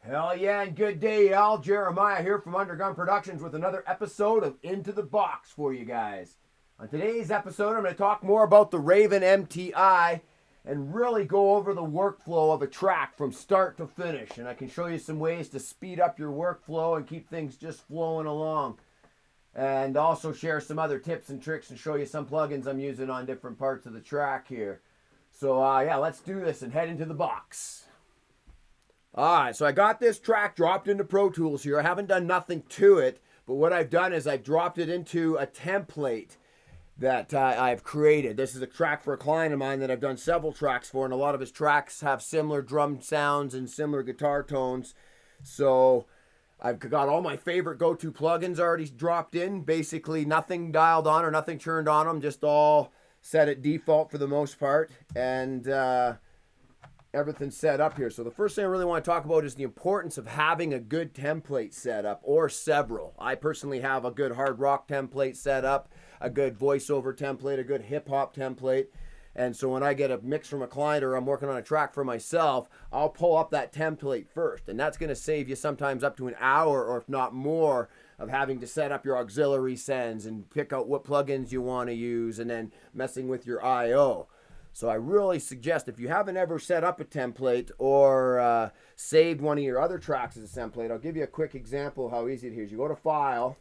Hell yeah, and good day, y'all. Jeremiah here from UnderGunned Productions with another episode of Into the Box for you guys. On today's episode, I'm going to talk more about the Raven Mti and really go over the workflow of a track from start to finish. And I can show you some ways to speed up your workflow and keep things just flowing along. And also share some other tips and tricks and show you some plugins I'm using on different parts of the track here. So yeah, let's do this and head into the box. Alright, so I got this track dropped into Pro Tools here. I haven't done nothing to it, but what I've done is I've dropped it into a template that I've created. This is a track for a client of mine that I've done several tracks for, and a lot of his tracks have similar drum sounds and similar guitar tones. So I've got all my favorite go-to plugins already dropped in. Basically nothing dialed on or nothing turned on them, just all set at default for the most part. And everything's set up here. So the first thing I really want to talk about is the importance of having a good template set up, or several. I personally have a good hard rock template set up, a good voiceover template, a good hip hop template. And so when I get a mix from a client or I'm working on a track for myself, I'll pull up that template first. And that's going to save you sometimes up to an hour, or if not more, of having to set up your auxiliary sends and pick out what plugins you want to use and then messing with your I/O. So I really suggest, if you haven't ever set up a template or saved one of your other tracks as a template, I'll give you a quick example of how easy it is. You go to File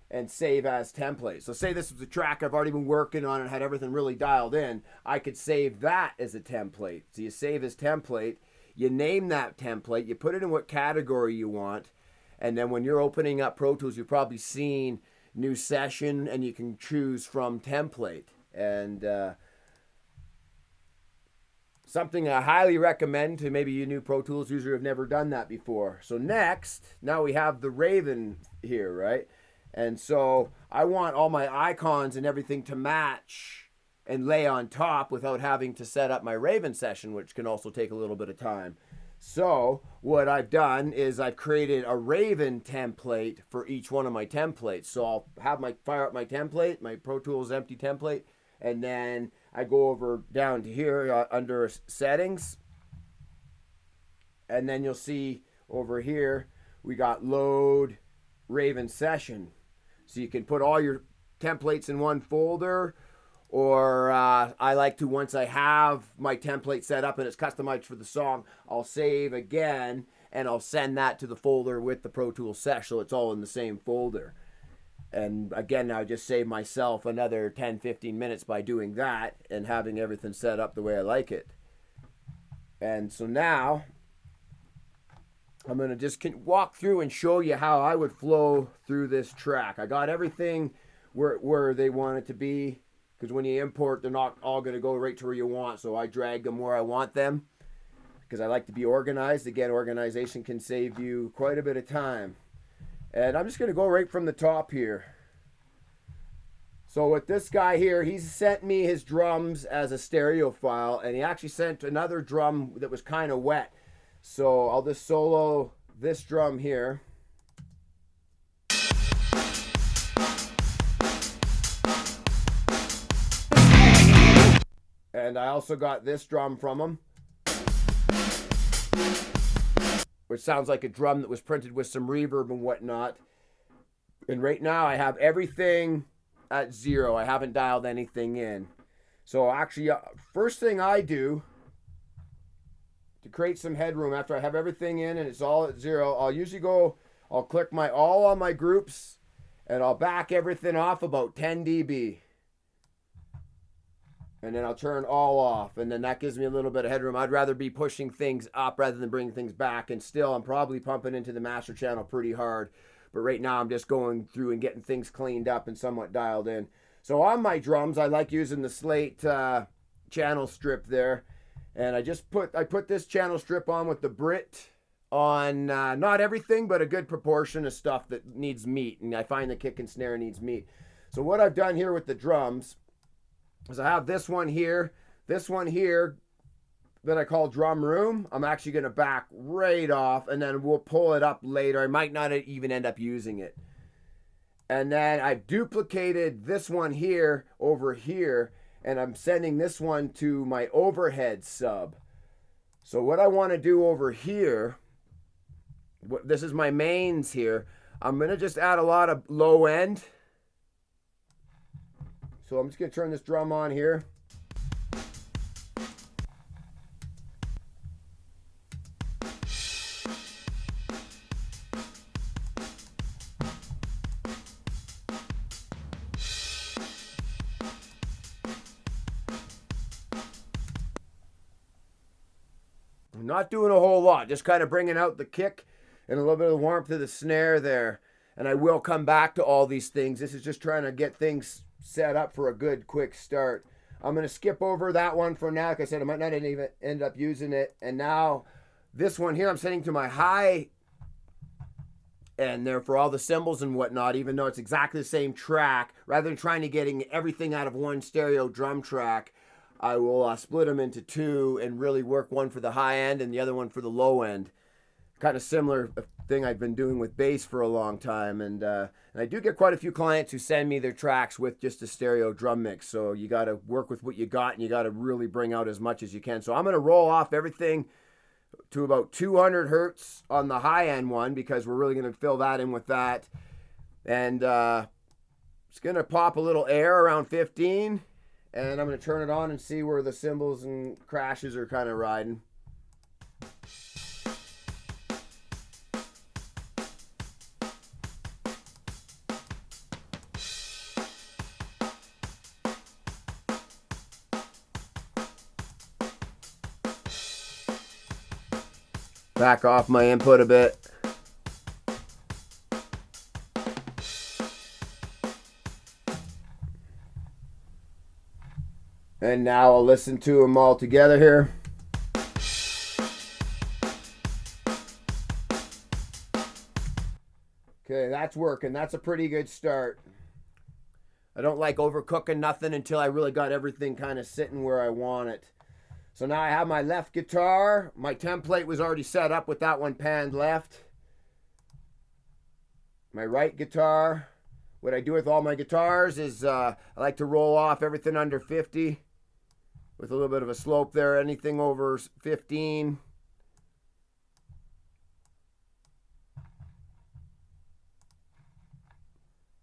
and Save as Template. So say this was a track I've already been working on and had everything really dialed in. I could save that as a template. So you save as template, you name that template, you put it in what category you want, and then when you're opening up Pro Tools, you've probably seen New Session, and you can choose from Template. And something I highly recommend to maybe you new Pro Tools users who have never done that before. So next, now we have the Raven here, right? And so I want all my icons and everything to match and lay on top without having to set up my Raven session, which can also take a little bit of time. So what I've done is I've created a Raven template for each one of my templates. So I'll have fire up my template, my Pro Tools empty template, and then I go over down to here under settings, and then you'll see over here we got load Raven session. So you can put all your templates in one folder, or I like to, once I have my template set up and it's customized for the song, I'll save again and I'll send that to the folder with the Pro Tools sesh, so it's all in the same folder. And again, I just save myself another 10-15 minutes by doing that and having everything set up the way I like it. And so now I'm going to just walk through and show you how I would flow through this track. I got everything where they want it to be, because when you import, they're not all going to go right to where you want. So I drag them where I want them because I like to be organized. Again, organization can save you quite a bit of time. And I'm just going to go right from the top here. So with this guy here, he's sent me his drums as a stereo file, and he actually sent another drum that was kind of wet. So I'll just solo this drum here. And I also got this drum from him, which sounds like a drum that was printed with some reverb and whatnot. And right now I have everything at 0. I haven't dialed anything in. So actually, first thing I do to create some headroom after I have everything in and it's all at 0, I'll usually I'll click all on my groups, and I'll back everything off about 10 dB. And then I'll turn all off, and then that gives me a little bit of headroom. I'd rather be pushing things up rather than bringing things back, and still I'm probably pumping into the master channel pretty hard. But right now I'm just going through and getting things cleaned up and somewhat dialed in. So on my drums, I like using the Slate channel strip there. And I put this channel strip on with the Brit on not everything, but a good proportion of stuff that needs meat. And I find the kick and snare needs meat. So what I've done here with the drums is I have this one here that I call drum room. I'm actually going to back right off, and then we'll pull it up later. I might not even end up using it. And then I've duplicated this one here over here, and I'm sending this one to my overhead sub. So what I want to do over here this is my mains here. I'm going to just add a lot of low end. So I'm just going to turn this drum on here. I'm not doing a whole lot, just kind of bringing out the kick and a little bit of the warmth of the snare there. And I will come back to all these things. This is just trying to get things set up for a good quick start. I'm going to skip over that one for now. Like I said, I might not even end up using it. And now this one here, I'm setting to my high end there for all the cymbals and whatnot, even though it's exactly the same track. Rather than trying to getting everything out of one stereo drum track, I will split them into two and really work one for the high end and the other one for the low end. Kind of similar thing I've been doing with bass for a long time. And I do get quite a few clients who send me their tracks with just a stereo drum mix. So you got to work with what you got and you got to really bring out as much as you can. So I'm going to roll off everything to about 200 hertz on the high end one because we're really going to fill that in with that. And it's going to pop a little air around 15. And I'm going to turn it on and see where the cymbals and crashes are kind of riding. Back off my input a bit. And now I'll listen to them all together here. Okay, that's working. That's a pretty good start. I don't like overcooking nothing until I really got everything kind of sitting where I want it. So now I have my left guitar. My template was already set up with that one panned left. My right guitar. What I do with all my guitars is I like to roll off everything under 50 with a little bit of a slope there. Anything over 15.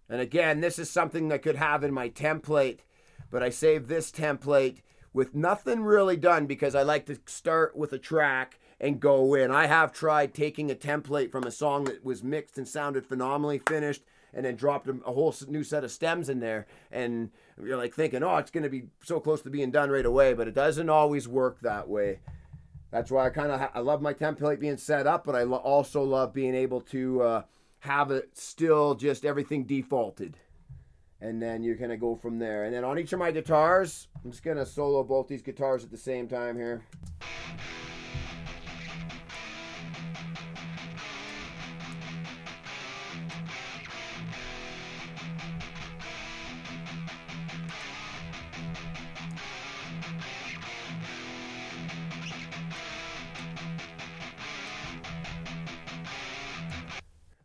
And again, this is something I could have in my template, but I save this template with nothing really done because I like to start with a track and go in. I have tried taking a template from a song that was mixed and sounded phenomenally finished and then dropped a whole new set of stems in there. And you're like thinking, oh, it's going to be so close to being done right away, but it doesn't always work that way. That's why I love my template being set up, but I also love being able to have it still just everything defaulted. And then you're going to go from there. And then on each of my guitars, I'm just going to solo both these guitars at the same time here.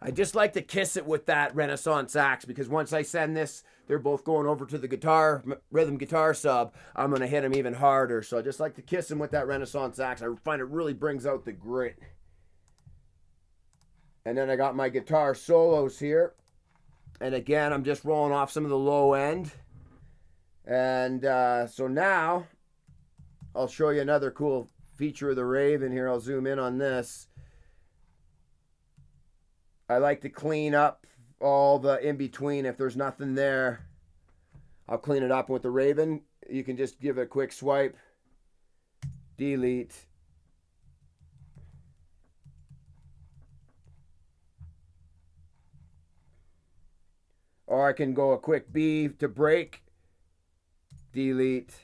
I just like to kiss it with that Renaissance sax because once I send this, they're both going over to the guitar, rhythm guitar sub. I'm going to hit them even harder. So I just like to kiss them with that Renaissance sax. I find it really brings out the grit. And then I got my guitar solos here. And again, I'm just rolling off some of the low end. And so now I'll show you another cool feature of the Raven here. I'll zoom in on this. I like to clean up all the in-between. If there's nothing there, I'll clean it up with the Raven. You can just give it a quick swipe, delete. Or I can go a quick B to break, delete.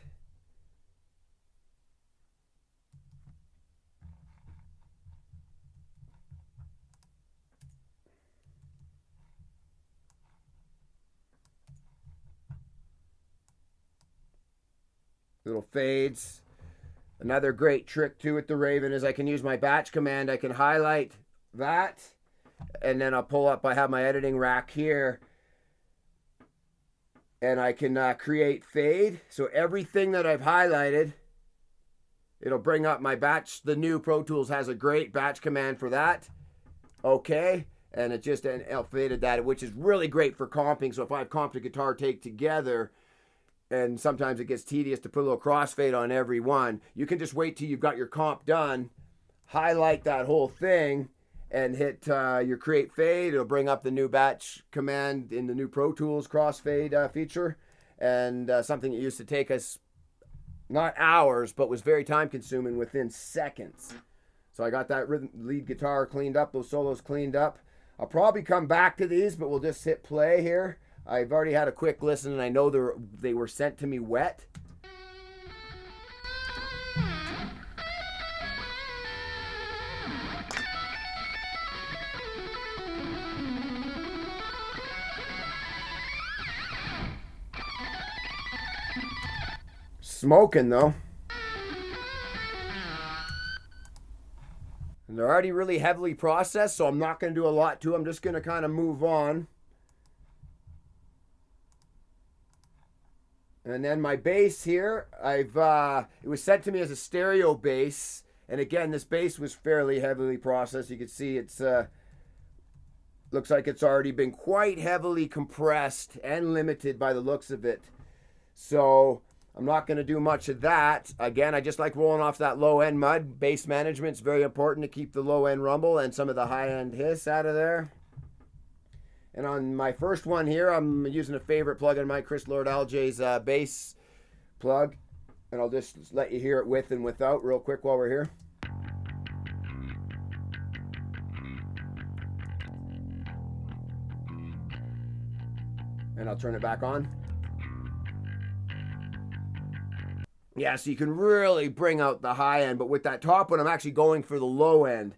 Little fades. Another great trick too with the Raven is I can use my batch command. I can highlight that and then I'll pull up. I have my editing rack here and I can create fade. So everything that I've highlighted, it'll bring up my batch. The new Pro Tools has a great batch command for that. okay, and it just faded that, which is really great for comping. So if I have comped a guitar take together, and sometimes it gets tedious to put a little crossfade on every one, you can just wait till you've got your comp done, highlight that whole thing, and hit your create fade. It'll bring up the new batch command in the new Pro Tools crossfade feature, and something that used to take us not hours, but was very time consuming within seconds. So I got that lead guitar cleaned up, those solos cleaned up. I'll probably come back to these, but we'll just hit play here. I've already had a quick listen, and I know they were sent to me wet. Smoking though. And they're already really heavily processed, so I'm not going to do a lot to them. I'm just going to kind of move on. And then my bass here, it was sent to me as a stereo bass. And again, this bass was fairly heavily processed. You can see it's looks like it's already been quite heavily compressed and limited by the looks of it. So I'm not going to do much of that. Again, I just like rolling off that low end mud. Bass management's very important to keep the low end rumble and some of the high end hiss out of there. And on my first one here, I'm using a favorite plug in my Chris Lord Aljay's bass plug. And I'll just let you hear it with and without real quick while we're here. And I'll turn it back on. Yeah, so you can really bring out the high end, but with that top one, I'm actually going for the low end.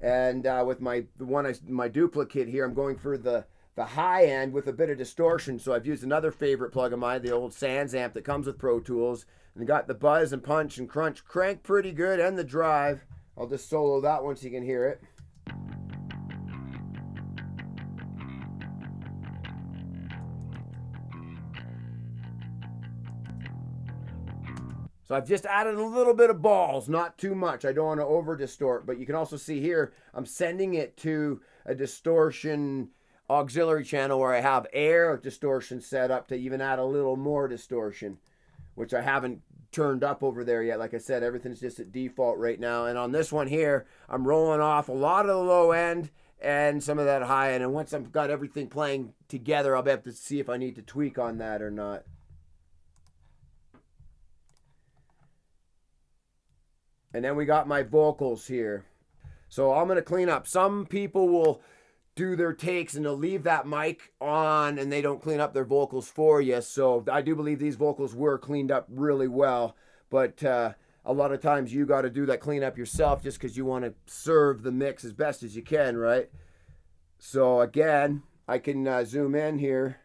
And with my duplicate here, I'm going for the high end with a bit of distortion. So I've used another favorite plug of mine, the old Sans amp that comes with Pro Tools, and got the buzz and punch and crunch crank pretty good, and the drive. I'll just solo that one so you can hear it. So I've just added a little bit of balls, not too much. I don't want to over distort, but you can also see here, I'm sending it to a distortion auxiliary channel where I have air distortion set up to even add a little more distortion, which I haven't turned up over there yet. Like I said, everything's just at default right now. And on this one here, I'm rolling off a lot of the low end and some of that high end. And once I've got everything playing together, I'll be able to see if I need to tweak on that or not. And then we got my vocals here. So I'm going to clean up. Some people will do their takes and they'll leave that mic on and they don't clean up their vocals for you. So I do believe these vocals were cleaned up really well. But a lot of times you got to do that cleanup yourself just because you want to serve the mix as best as you can, right? So again, I can zoom in here.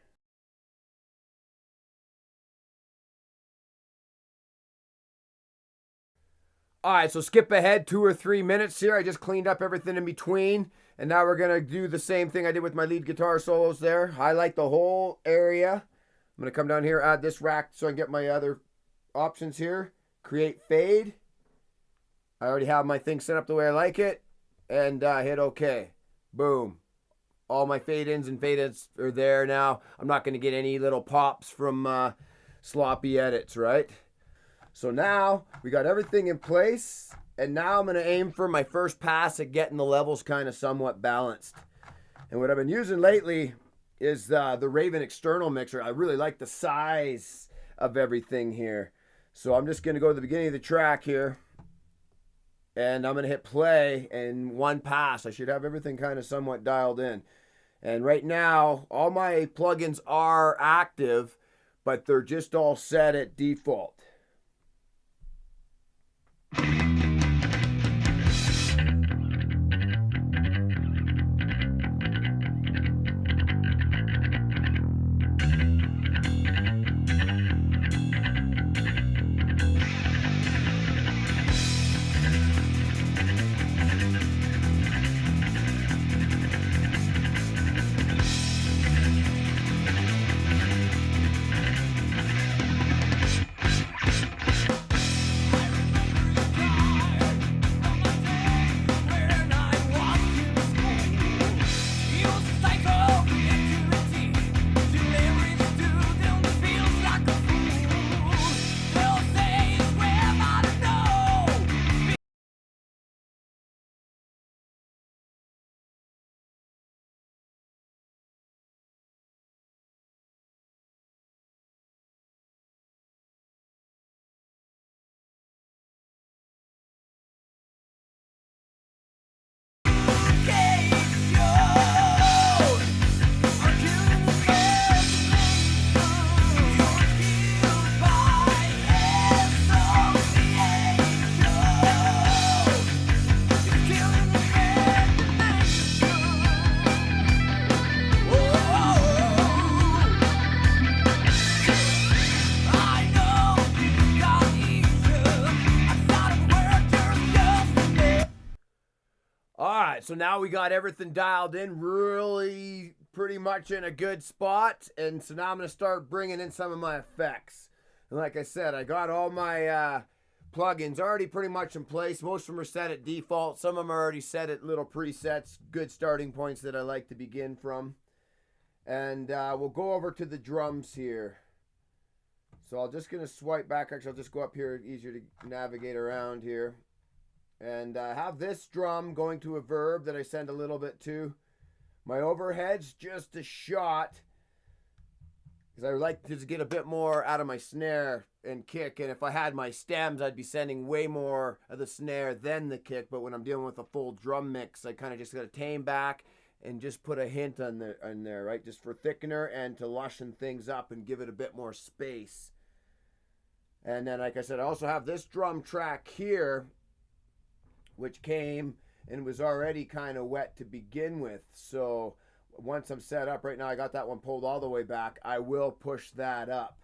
All right, so skip ahead 2 or 3 minutes here. I just cleaned up everything in between. And now we're going to do the same thing I did with my lead guitar solos there. Highlight the whole area. I'm going to come down here, add this rack so I can get my other options here. Create fade. I already have my thing set up the way I like it. And hit OK. Boom. All my fade ins and fade outs are there now. I'm not going to get any little pops from sloppy edits, right? So now we got everything in place, and now I'm going to aim for my first pass at getting the levels kind of somewhat balanced. And what I've been using lately is the Raven external mixer. I really like the size of everything here. So I'm just going to go to the beginning of the track here, and I'm going to hit play in one pass. I should have everything kind of somewhat dialed in. And right now, all my plugins are active, but they're just all set at default. right, so now we got everything dialed in, really pretty much in a good spot. And so now I'm going to start bringing in some of my effects. And like I said, I got all my plugins already pretty much in place. Most of them are set at default. Some of them are already set at little presets, good starting points that I like to begin from. And we'll go over to the drums here. So I'm just going to swipe back. Actually, I'll just go up here, easier to navigate around here. And I have this drum going to a verb that I send a little bit to. My overhead's just a shot, because I like to get a bit more out of my snare and kick. And if I had my stems, I'd be sending way more of the snare than the kick. But when I'm dealing with a full drum mix, I kind of just got to tame back and just put a hint on there, right? Just for thickener and to lushen things up and give it a bit more space. And then, like I said, I also have this drum track here, which came and was already kind of wet to begin with. So once I'm set up, right now I got that one pulled all the way back, I will push that up.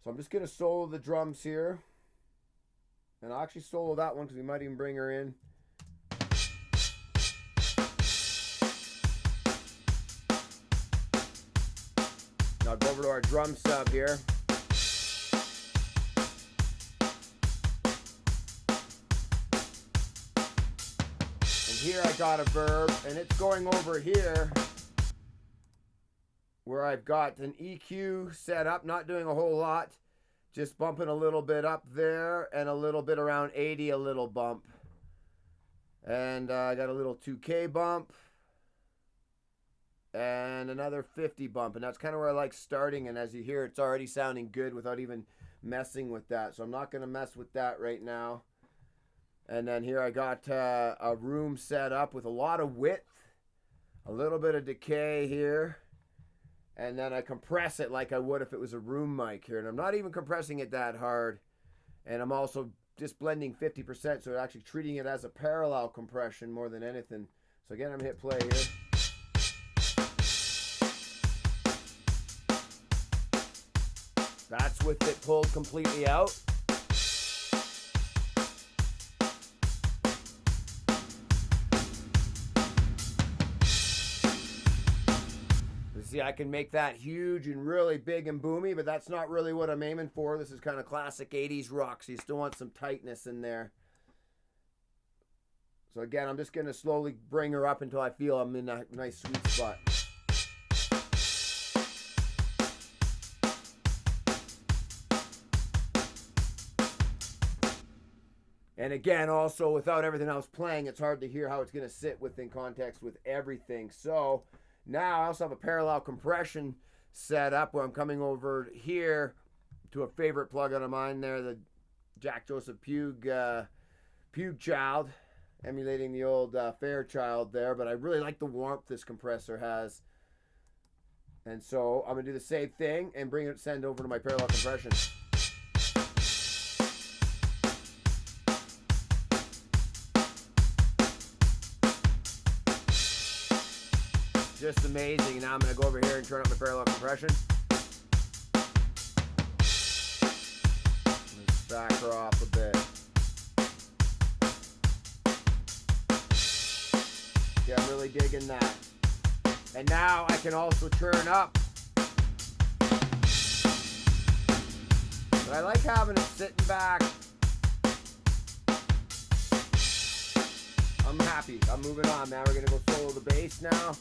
So I'm just going to solo the drums here. And I'll actually solo that one because we might even bring her in. Now I'll go over to our drum sub here. Here I got a verb, and it's going over here where I've got an EQ set up, not doing a whole lot, just bumping a little bit up there and a little bit around 80, a little bump. And I got a little 2K bump and another 50 bump, and that's kind of where I like starting. And as you hear, it's already sounding good without even messing with that, so I'm not going to mess with that right now. And then here I got a room set up with a lot of width, a little bit of decay here, and then I compress it like I would if it was a room mic here. And I'm not even compressing it that hard. And I'm also just blending 50%, so actually treating it as a parallel compression more than anything. So again, I'm going to hit play here. That's with it pulled completely out. See, I can make that huge and really big and boomy, but that's not really what I'm aiming for. This is kind of classic 80s rock, so you still want some tightness in there. So again, I'm just going to slowly bring her up until I feel I'm in a nice sweet spot. And again, also, without everything else playing, it's hard to hear how it's going to sit within context with everything. So now I also have a parallel compression set up where I'm coming over here to a favorite plugin of mine there, the Jack Joseph Pugue Child, emulating the old Fairchild there. But I really like the warmth this compressor has. And so I'm going to do the same thing and send over to my parallel compression. Just amazing. Now I'm going to go over here and turn up my parallel compression. Let's back her off a bit. Yeah, I'm really digging that. And now I can also turn up. But I like having it sitting back. I'm happy. I'm moving on. Now we're going to go solo the bass now.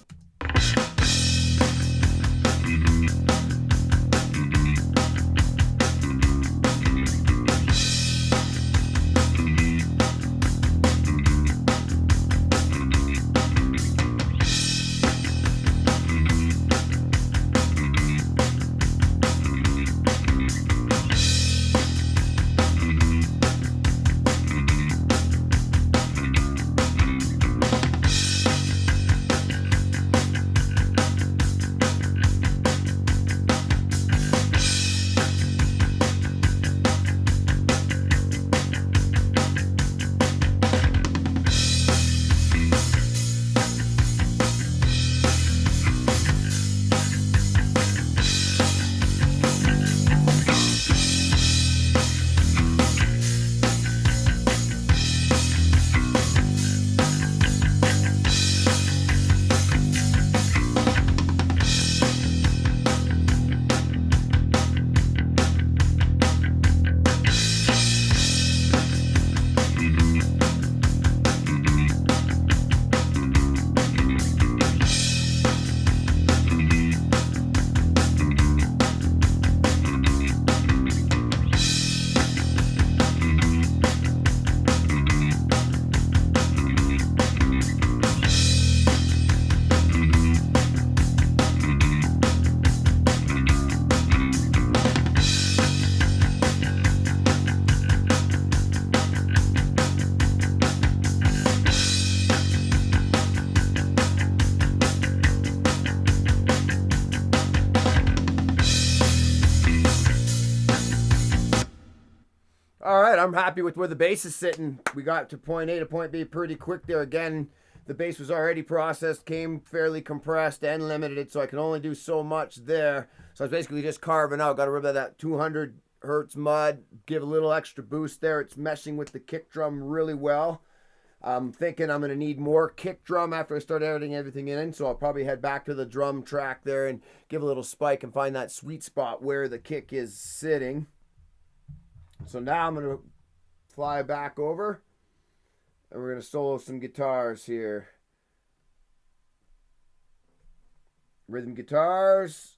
I'm happy with where the bass is sitting. We got to point A to point B pretty quick there. Again, the bass was already processed, came fairly compressed and limited, so I can only do so much there. So I was basically just carving out. Got rid of that 200 hertz mud, give a little extra boost there. It's meshing with the kick drum really well. I'm thinking I'm going to need more kick drum after I start editing everything in, so I'll probably head back to the drum track there and give a little spike and find that sweet spot where the kick is sitting. So now I'm going to fly back over and we're going to solo some guitars here. Rhythm guitars.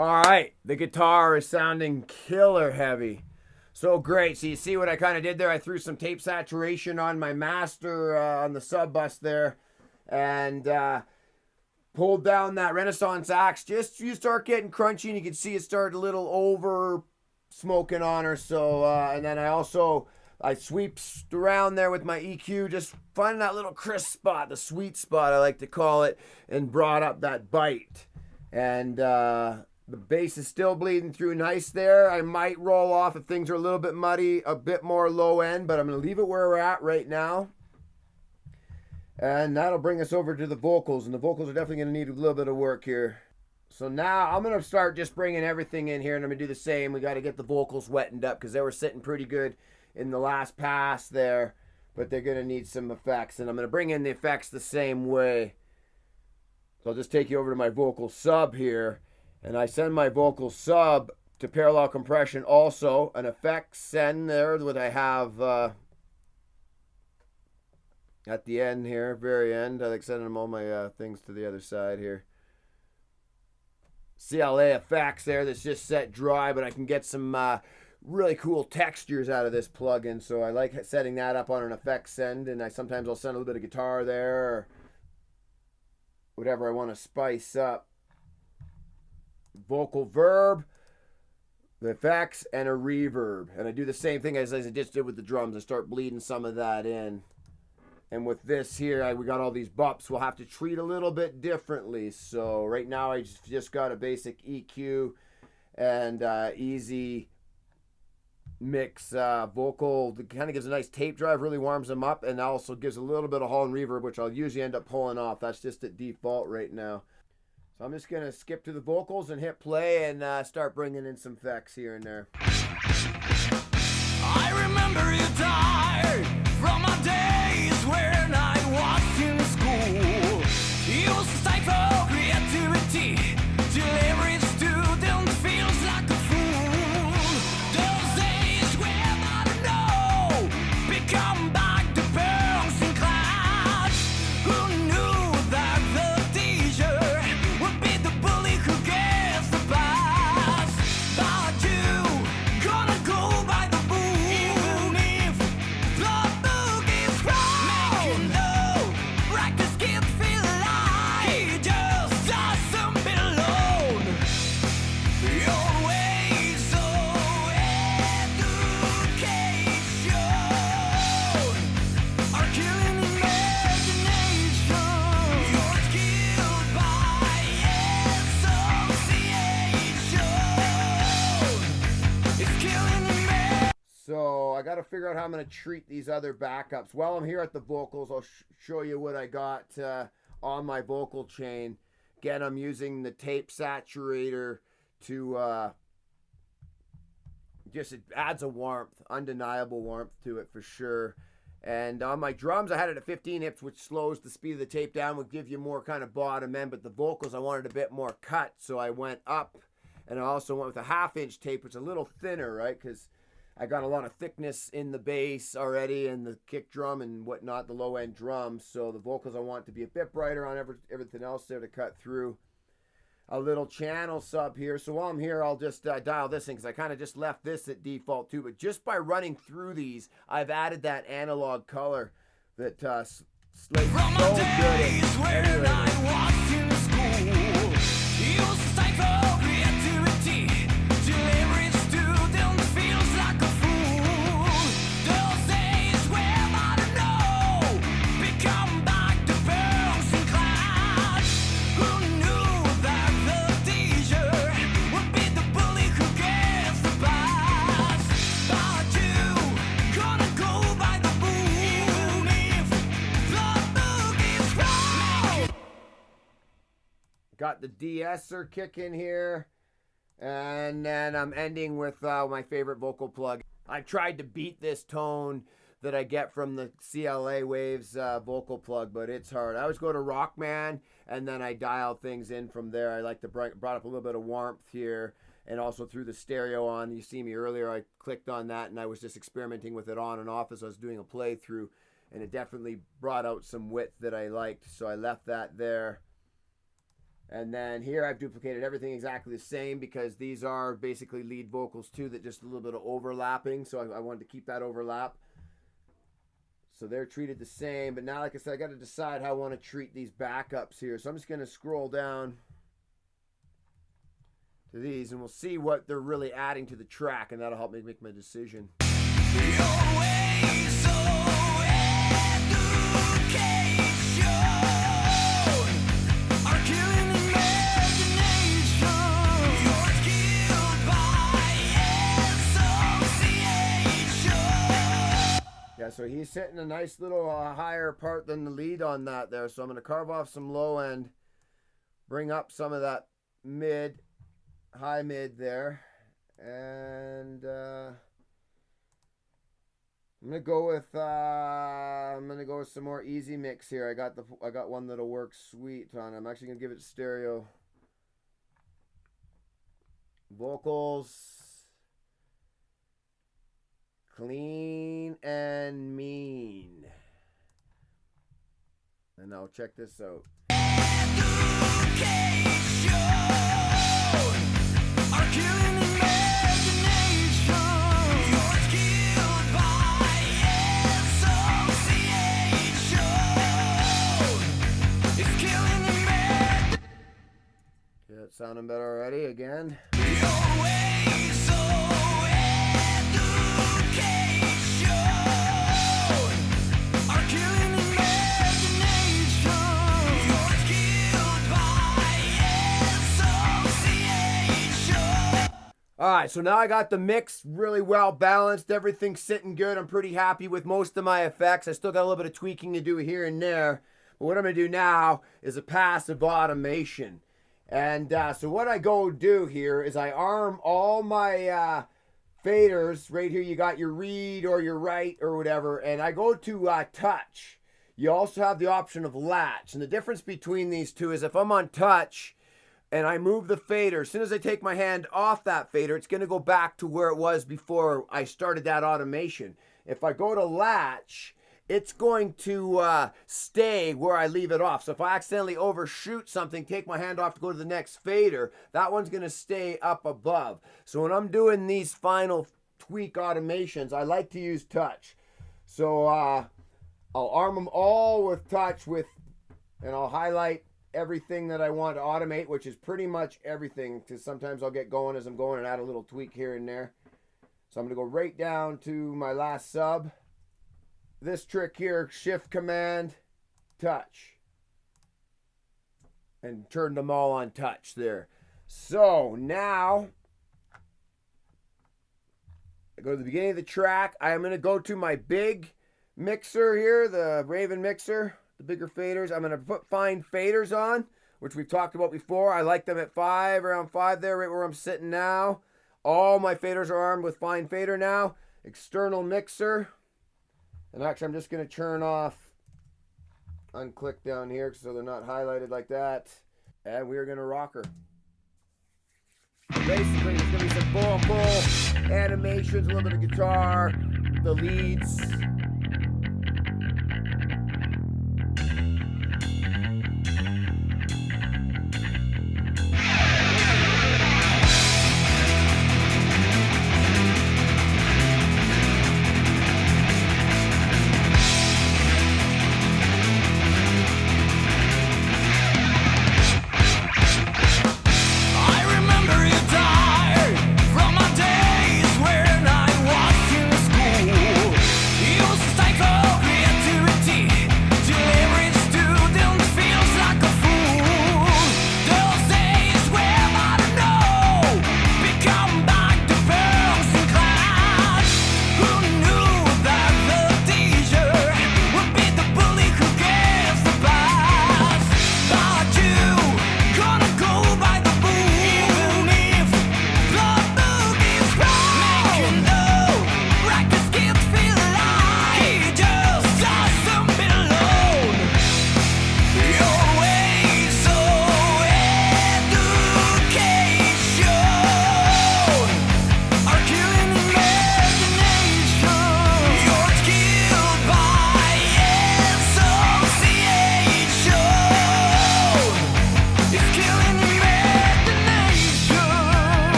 All right, the guitar is sounding killer heavy. So great. So you see what I kind of did there? I threw some tape saturation on my master on the sub bus there and pulled down that Renaissance axe. Just you start getting crunchy and you can see it start a little over smoking on her. So and then I sweeped around there with my EQ, just finding that little crisp spot, the sweet spot I like to call it, and brought up that bite. And the bass is still bleeding through nice there. I might roll off if things are a little bit muddy, a bit more low end, but I'm going to leave it where we're at right now. And that'll bring us over to the vocals, and the vocals are definitely going to need a little bit of work here. So now I'm going to start just bringing everything in here, and I'm going to do the same. We got to get the vocals wetted up because they were sitting pretty good in the last pass there, but they're going to need some effects, and I'm going to bring in the effects the same way. So I'll just take you over to my vocal sub here. And I send my vocal sub to parallel compression also. An effect send there that I have at the end here, very end. I like sending all my things to the other side here. CLA effects there that's just set dry, but I can get some really cool textures out of this plugin. So I like setting that up on an effect send, and sometimes I'll send a little bit of guitar there or whatever I want to spice up. Vocal verb, the effects, and a reverb. And I do the same thing as I just did with the drums. I start bleeding some of that in. And with this here, we got all these bops we'll have to treat a little bit differently. So right now I just got a basic EQ and easy mix vocal. It kind of gives a nice tape drive, really warms them up, and also gives a little bit of hall and reverb, which I'll usually end up pulling off. That's just at default right now. So I'm just going to skip to the vocals and hit play and start bringing in some effects here and there. So I got to figure out how I'm going to treat these other backups. While I'm here at the vocals, I'll show you what I got on my vocal chain. Again, I'm using the tape saturator to just, it adds a warmth, undeniable warmth to it for sure. And on my drums, I had it at 15 hips, which slows the speed of the tape down, would give you more kind of bottom end. But the vocals, I wanted a bit more cut, so I went up. And I also went with a 1/2-inch tape, which is a little thinner, right? Because I got a lot of thickness in the bass already, and the kick drum and whatnot, the low end drums. So the vocals, I want to be a bit brighter on everything else there to cut through. A little channel sub here. So while I'm here, I'll just dial this in, because I kind of just left this at default too. But just by running through these, I've added that analog color that Slate's so good at emulating. Got the de-esser kick in here. And then I'm ending with my favorite vocal plug. I tried to beat this tone that I get from the CLA Waves vocal plug, but it's hard. I always go to Rockman, and then I dial things in from there. I like to brought up a little bit of warmth here, and also through the stereo on. You see me earlier, I clicked on that, and I was just experimenting with it on and off as I was doing a playthrough, and it definitely brought out some width that I liked, so I left that there. And then here I've duplicated everything exactly the same, because these are basically lead vocals too, that just a little bit of overlapping. So I wanted to keep that overlap. So they're treated the same. But now, like I said, I got to decide how I want to treat these backups here. So I'm just going to scroll down to these, and we'll see what they're really adding to the track, and that'll help me make my decision. Yeah, so he's hitting a nice little higher part than the lead on that there. So I'm going to carve off some low end, bring up some of that mid, high mid there, and I'm gonna go with some more easy mix here. I got one that'll work sweet on. I'm actually gonna give it stereo. Vocals. Clean and mean. And now check this out. Yeah, it's sounding better already again. All right, so now I got the mix really well balanced. Everything's sitting good. I'm pretty happy with most of my effects. I still got a little bit of tweaking to do here and there. But what I'm going to do now is a passive automation. And so what I go do here is I arm all my faders. Right here you got your read or your write or whatever. And I go to touch. You also have the option of latch. And the difference between these two is if I'm on touch and I move the fader, as soon as I take my hand off that fader, it's going to go back to where it was before I started that automation. If I go to latch, it's going to stay where I leave it off. So if I accidentally overshoot something, take my hand off to go to the next fader, that one's going to stay up above. So when I'm doing these final tweak automations, I like to use touch. So I'll arm them all with touch and I'll highlight everything that I want to automate, which is pretty much everything, because sometimes I'll get going as I'm going and add a little tweak here and there. So I'm going to go right down to my last sub. This trick here, shift command, touch. And turn them all on touch there. So now I go to the beginning of the track. I am going to go to my big mixer here, the Raven mixer, the bigger faders. I'm going to put fine faders on, which we've talked about before. I like them at 5, around 5 there, right where I'm sitting now. All my faders are armed with fine fader now. External mixer. And actually, I'm just going to turn off, unclick down here so they're not highlighted like that. And we are going to rock her. Basically, there's going to be some vocal animations, a little bit of guitar, the leads. From my days when I was in school, you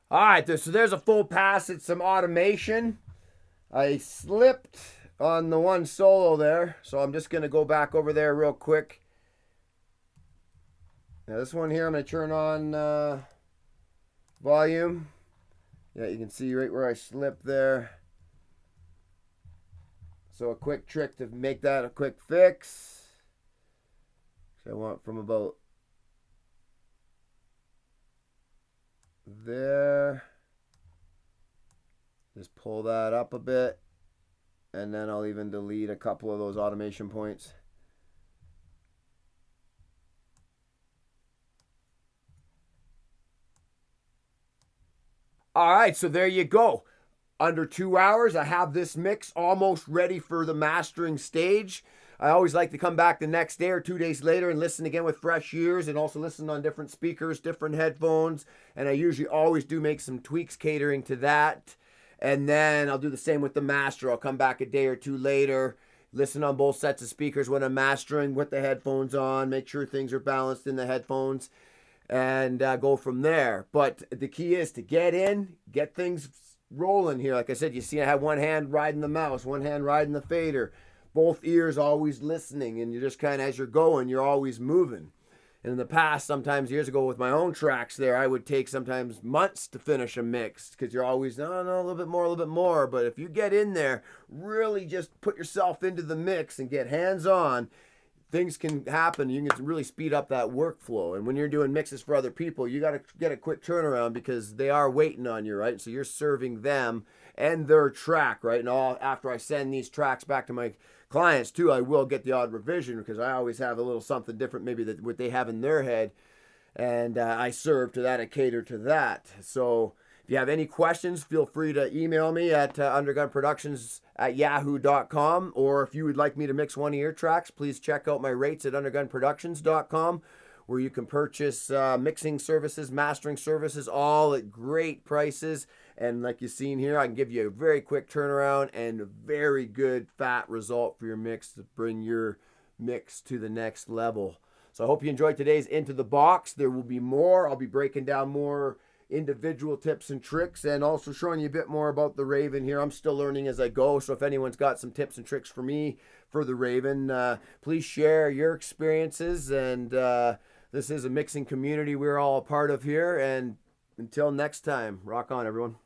All right, so there's a full pass. It's some automation. I slipped on the one solo there, so I'm just going to go back over there real quick. Now this one here, I'm going to turn on volume. Yeah, you can see right where I slipped there. So a quick trick to make that a quick fix. So I want from about there. Just pull that up a bit. And then I'll even delete a couple of those automation points. All right, so there you go. Under 2 hours, I have this mix almost ready for the mastering stage. I always like to come back the next day or 2 days later and listen again with fresh ears, and also listen on different speakers, different headphones. And I usually always do make some tweaks catering to that. And then I'll do the same with the master. I'll come back a day or two later, listen on both sets of speakers when I'm mastering with the headphones on, make sure things are balanced in the headphones, and go from there. But the key is to get in, get things rolling here. Like I said, you see I have one hand riding the mouse, one hand riding the fader, both ears always listening, and you're just kind of, as you're going, you're always moving. And in the past, sometimes years ago with my own tracks there, I would take sometimes months to finish a mix because you're always, no, a little bit more, a little bit more. But if you get in there, really just put yourself into the mix and get hands-on, things can happen. You can really speed up that workflow. And when you're doing mixes for other people, you got to get a quick turnaround because they are waiting on you, right? So you're serving them and their track, right? And after I send these tracks back to my clients too, I will get the odd revision because I always have a little something different maybe that what they have in their head, and I serve to that, I cater to that. So if you have any questions, feel free to email me at undergunnedproductions@yahoo.com, or if you would like me to mix one of your tracks, please check out my rates at undergunnedproductions.com, where you can purchase mixing services, mastering services, all at great prices. And like you've seen here, I can give you a very quick turnaround and a very good fat result for your mix to bring your mix to the next level. So I hope you enjoyed today's Into the Box. There will be more. I'll be breaking down more individual tips and tricks, and also showing you a bit more about the Raven here. I'm still learning as I go, so if anyone's got some tips and tricks for me for the Raven, please share your experiences. And this is a mixing community we're all a part of here. And until next time, rock on, everyone.